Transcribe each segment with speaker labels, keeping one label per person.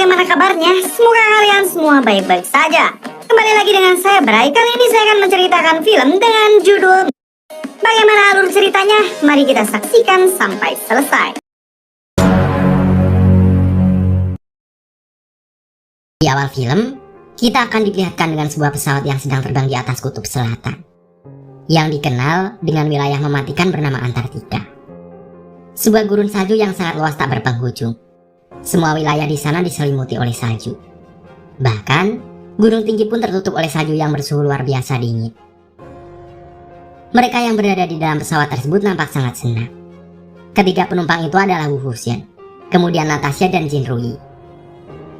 Speaker 1: bagaimana kabarnya? Semoga kalian semua baik-baik saja. Kembali lagi dengan saya Bray. Kali ini saya akan menceritakan film dengan judul Bagaimana alur ceritanya? Mari kita saksikan sampai selesai.
Speaker 2: Di awal film, kita akan diperlihatkan dengan sebuah pesawat yang sedang terbang di atas kutub selatan, yang dikenal dengan wilayah mematikan bernama Antartika. Sebuah gurun salju yang sangat luas tak berpenghujung. Semua wilayah di sana diselimuti oleh salju. Bahkan, gunung tinggi pun tertutup oleh salju yang bersuhu luar biasa dingin. Mereka yang berada di dalam pesawat tersebut nampak sangat senang. Ketiga penumpang itu adalah Wu Fuxian, kemudian Natasha dan Jin Rui.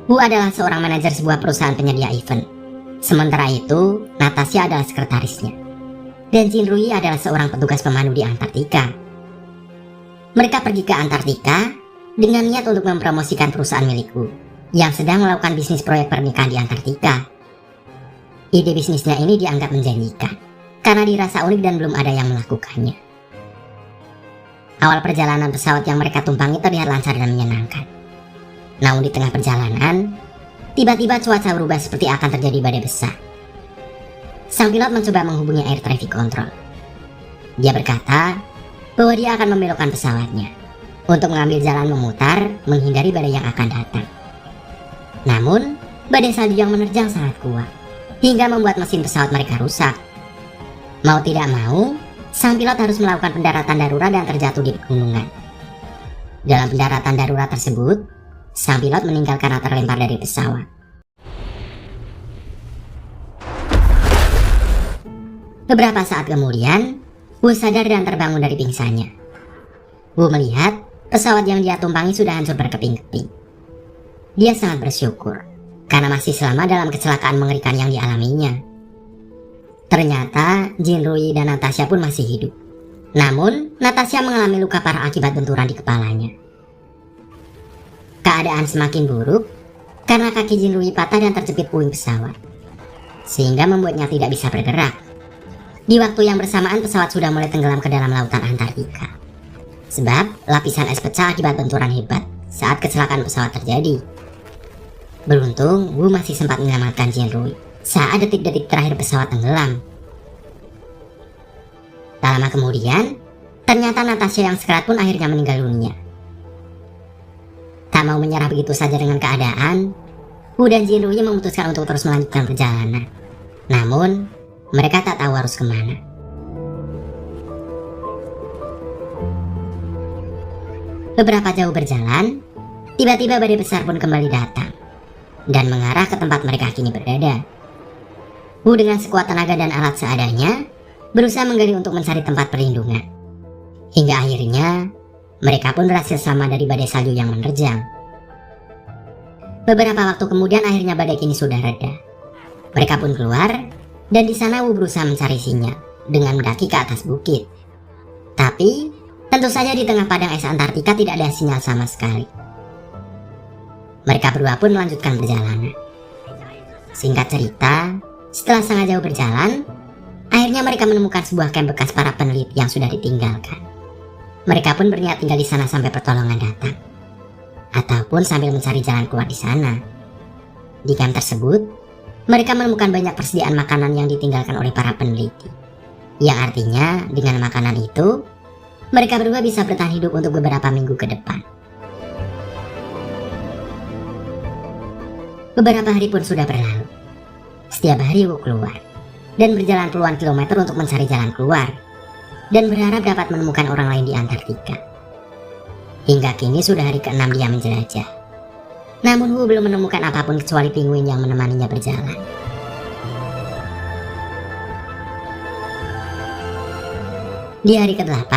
Speaker 2: Wu adalah seorang manajer sebuah perusahaan penyedia event. Sementara itu, Natasha adalah sekretarisnya. Dan Jin Rui adalah seorang petugas pemandu di Antartika. Mereka pergi ke Antartika dengan niat untuk mempromosikan perusahaan milikku yang sedang melakukan bisnis proyek pernikahan di Antartika. Ide bisnisnya ini dianggap menjanjikan karena dirasa unik dan belum ada yang melakukannya. Awal perjalanan pesawat yang mereka tumpangi terlihat lancar dan menyenangkan. Namun di tengah perjalanan, tiba-tiba cuaca berubah seperti akan terjadi badai besar. Sang pilot mencoba menghubungi air traffic control. Dia berkata bahwa dia akan membelokkan pesawatnya untuk mengambil jalan memutar menghindari badai yang akan datang. Namun, badai salju yang menerjang sangat kuat hingga membuat mesin pesawat mereka rusak. Mau tidak mau, sang pilot harus melakukan pendaratan darurat dan terjatuh di pegunungan. Dalam pendaratan darurat tersebut, sang pilot meninggal karena terlempar dari pesawat. Beberapa saat kemudian, Wu sadar dan terbangun dari pingsannya. Wu melihat pesawat yang dia tumpangi sudah hancur berkeping-keping. Dia sangat bersyukur karena masih selamat dalam kecelakaan mengerikan yang dialaminya. Ternyata Jin Rui dan Natasha pun masih hidup. Namun, Natasha mengalami luka parah akibat benturan di kepalanya. Keadaan semakin buruk karena kaki Jin Rui patah dan terjepit puing pesawat, sehingga membuatnya tidak bisa bergerak. Di waktu yang bersamaan pesawat sudah mulai tenggelam ke dalam lautan Antartika. Sebab lapisan es pecah akibat benturan hebat saat kecelakaan pesawat terjadi. Beruntung, Wu masih sempat menyelamatkan Jin Rui saat detik-detik terakhir pesawat tenggelam. Tak lama kemudian, ternyata Natasha yang sekarat pun akhirnya meninggal dunia. Tak mau menyerah begitu saja dengan keadaan, Wu dan Jin Rui memutuskan untuk terus melanjutkan perjalanan. Namun, mereka tak tahu harus kemana. Beberapa jauh berjalan, tiba-tiba badai besar pun kembali datang dan mengarah ke tempat mereka kini berada. Wu dengan sekuat tenaga dan alat seadanya berusaha menggali untuk mencari tempat perlindungan. Hingga akhirnya mereka pun berhasil selamat dari badai salju yang menerjang. Beberapa waktu kemudian akhirnya badai kini sudah reda. Mereka pun keluar dan di sana Wu berusaha mencari sinyal dengan mendaki ke atas bukit. Tapi tentu saja di tengah padang es Antartika tidak ada sinyal sama sekali. Mereka berdua pun melanjutkan perjalanan. Singkat cerita, setelah sangat jauh berjalan, akhirnya mereka menemukan sebuah kamp bekas para peneliti yang sudah ditinggalkan. Mereka pun berniat tinggal di sana sampai pertolongan datang, ataupun sambil mencari jalan keluar di sana. Di kamp tersebut, mereka menemukan banyak persediaan makanan yang ditinggalkan oleh para peneliti. Yang artinya, dengan makanan itu, mereka berdua bisa bertahan hidup untuk beberapa minggu ke depan. Beberapa hari pun sudah berlalu. Setiap hari Wu keluar dan berjalan puluhan kilometer untuk mencari jalan keluar dan berharap dapat menemukan orang lain di Antartika. Hingga kini sudah hari ke-6 dia menjelajah. Namun Wu belum menemukan apapun kecuali penguin yang menemaninya berjalan. Di hari ke-8,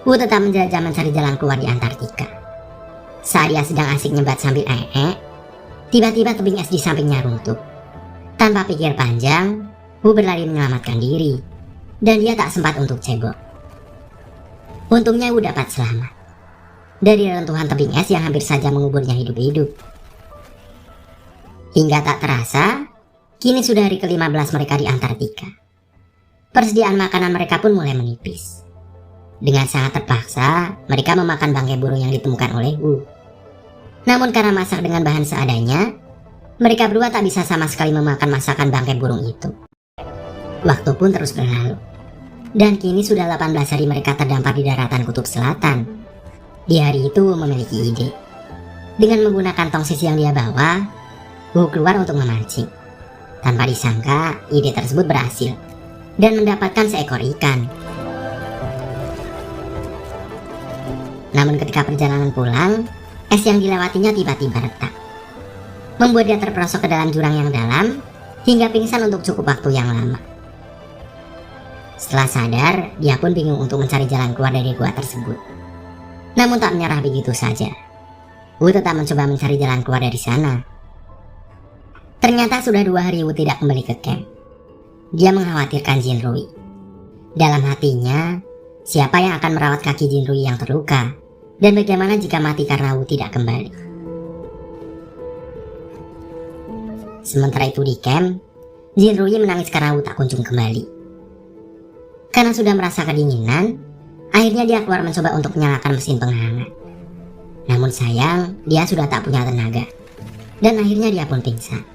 Speaker 2: Wu tetap menjelajah mencari jalan keluar di Antartika. Saat dia sedang asik nyebat sambil tiba-tiba tebing es di sampingnya runtuh. Tanpa pikir panjang, Wu berlari menyelamatkan diri, dan dia tak sempat untuk cebok. Untungnya Wu dapat selamat dari reruntuhan tebing es yang hampir saja menguburnya hidup-hidup. Hingga tak terasa, kini sudah hari ke-15 mereka di Antartika. Persediaan makanan mereka pun mulai menipis. Dengan sangat terpaksa, mereka memakan bangkai burung yang ditemukan oleh Wu. Namun karena masak dengan bahan seadanya, mereka berdua tak bisa sama sekali memakan masakan bangkai burung itu. Waktu pun terus berlalu. Dan kini sudah 18 hari mereka terdampar di daratan kutub selatan. Di hari itu memiliki ide. Dengan menggunakan tongsis yang dia bawa, Wu keluar untuk memancing. Tanpa disangka, ide tersebut berhasil dan mendapatkan seekor ikan. Namun ketika perjalanan pulang, es yang dilewatinya tiba-tiba retak, membuat dia terperosok ke dalam jurang yang dalam hingga pingsan untuk cukup waktu yang lama. Setelah sadar, dia pun bingung untuk mencari jalan keluar dari gua tersebut. Namun tak menyerah begitu saja. Wu tetap mencoba mencari jalan keluar dari sana. Ternyata sudah 2 hari Wu tidak kembali ke camp. Dia mengkhawatirkan Jinrui. Dalam hatinya, siapa yang akan merawat kaki Jinrui yang terluka? Dan bagaimana jika mati karena Wu tidak kembali? Sementara itu di camp, Jinrui menangis karena Wu tak kunjung kembali. Karena sudah merasa kedinginan, akhirnya dia keluar mencoba untuk menyalakan mesin penghangat. Namun sayang, dia sudah tak punya tenaga. Dan akhirnya dia pun pingsan.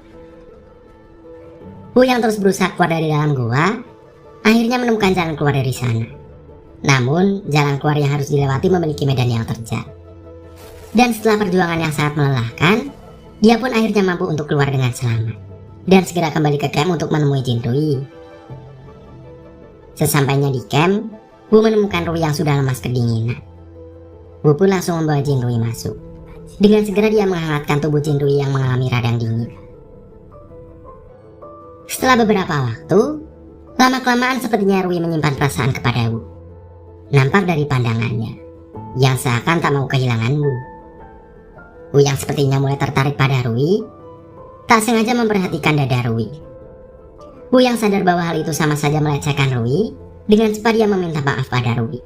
Speaker 2: Wu yang terus berusaha keluar dari dalam gua, akhirnya menemukan jalan keluar dari sana. Namun, jalan keluar yang harus dilewati memiliki medan yang terjal. Dan setelah perjuangan yang sangat melelahkan, dia pun akhirnya mampu untuk keluar dengan selamat. Dan segera kembali ke camp untuk menemui Jinrui. Sesampainya di camp, Wu menemukan Rui yang sudah lemas kedinginan. Wu pun langsung membawa Jinrui masuk. Dengan segera dia menghangatkan tubuh Jinrui yang mengalami radang dingin. Setelah beberapa waktu, lama-kelamaan sepertinya Rui menyimpan perasaan kepada Wu. Nampak dari pandangannya, yang seakan tak mau kehilangan Wu. Wu yang sepertinya mulai tertarik pada Rui, tak sengaja memperhatikan dada Rui. Wu yang sadar bahwa hal itu sama saja melecehkan Rui, dengan cepat dia meminta maaf pada Rui.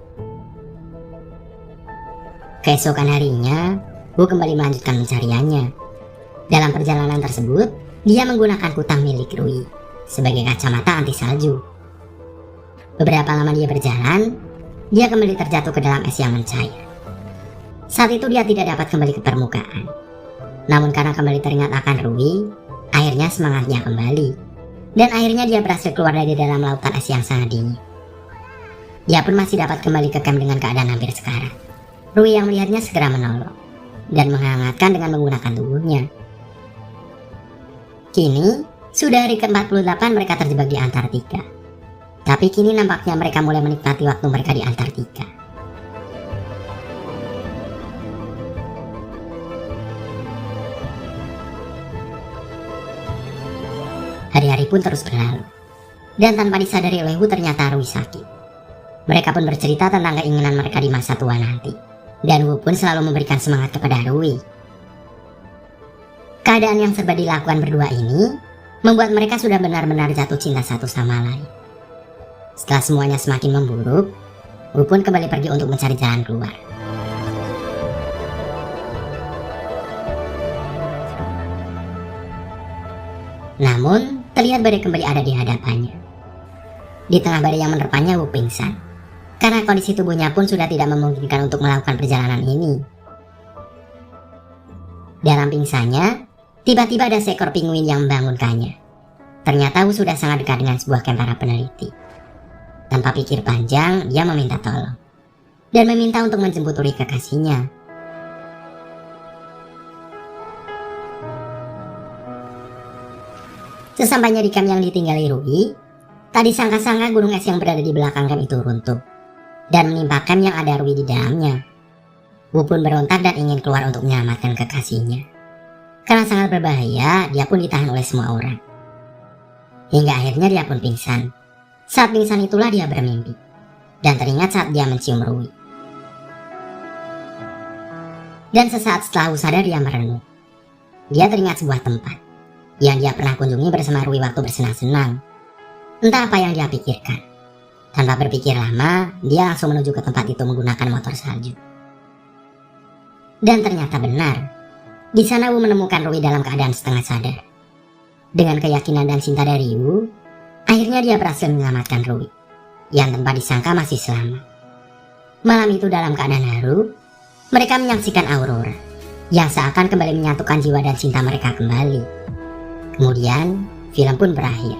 Speaker 2: Keesokan harinya, Wu kembali melanjutkan pencariannya. Dalam perjalanan tersebut, dia menggunakan kutang milik Rui sebagai kacamata anti salju. Beberapa lama dia berjalan, dia kembali terjatuh ke dalam es yang mencair. Saat itu dia tidak dapat kembali ke permukaan. Namun karena kembali teringat akan Rui, akhirnya semangatnya kembali. Dan akhirnya dia berhasil keluar dari dalam lautan es yang sangat dingin. Dia pun masih dapat kembali ke camp dengan keadaan hampir sekarat. Rui yang melihatnya segera menolong dan menghangatkan dengan menggunakan tubuhnya. Kini, sudah hari ke-48 mereka terjebak di Antartika. Tapi kini nampaknya mereka mulai menikmati waktu mereka di Antartika. Hari-hari pun terus berlalu. Dan tanpa disadari oleh Wu ternyata Rui sakit. Mereka pun bercerita tentang keinginan mereka di masa tua nanti. Dan Wu pun selalu memberikan semangat kepada Rui. Keadaan yang serba dilakukan berdua ini membuat mereka sudah benar-benar jatuh cinta satu sama lain. Setelah semuanya semakin memburuk, Wu pun kembali pergi untuk mencari jalan keluar. Namun, terlihat badai kembali ada di hadapannya. Di tengah badai yang menerpanya, Wu pingsan. Karena kondisi tubuhnya pun sudah tidak memungkinkan untuk melakukan perjalanan ini. Dalam pingsannya, tiba-tiba ada seekor penguin yang membangunkannya. Ternyata Wu sudah sangat dekat dengan sebuah kamp para peneliti. Tanpa pikir panjang, dia meminta tolong. Dan meminta untuk menjemput Rui kekasihnya. Sesampainya di camp yang ditinggali Rui, tak disangka-sangka gunung es yang berada di belakang camp itu runtuh dan menimpa camp yang ada Rui di dalamnya. Wu pun berontak dan ingin keluar untuk menyelamatkan kekasihnya. Karena sangat berbahaya, dia pun ditahan oleh semua orang. Hingga akhirnya dia pun pingsan. Saat pingsan itulah dia bermimpi dan teringat saat dia mencium Rui. Dan sesaat setelah Wu sadar, dia merenung. Dia teringat sebuah tempat yang dia pernah kunjungi bersama Rui waktu bersenang-senang. Entah apa yang dia pikirkan. Tanpa berpikir lama, dia langsung menuju ke tempat itu menggunakan motor salju. Dan ternyata benar. Di sana Wu menemukan Rui dalam keadaan setengah sadar. Dengan keyakinan dan cinta dari Wu, akhirnya dia berhasil menyelamatkan Rui, yang tanpa disangka masih selamat. Malam itu dalam keadaan haru, mereka menyaksikan aurora yang seakan kembali menyatukan jiwa dan cinta mereka kembali. Kemudian, film pun berakhir.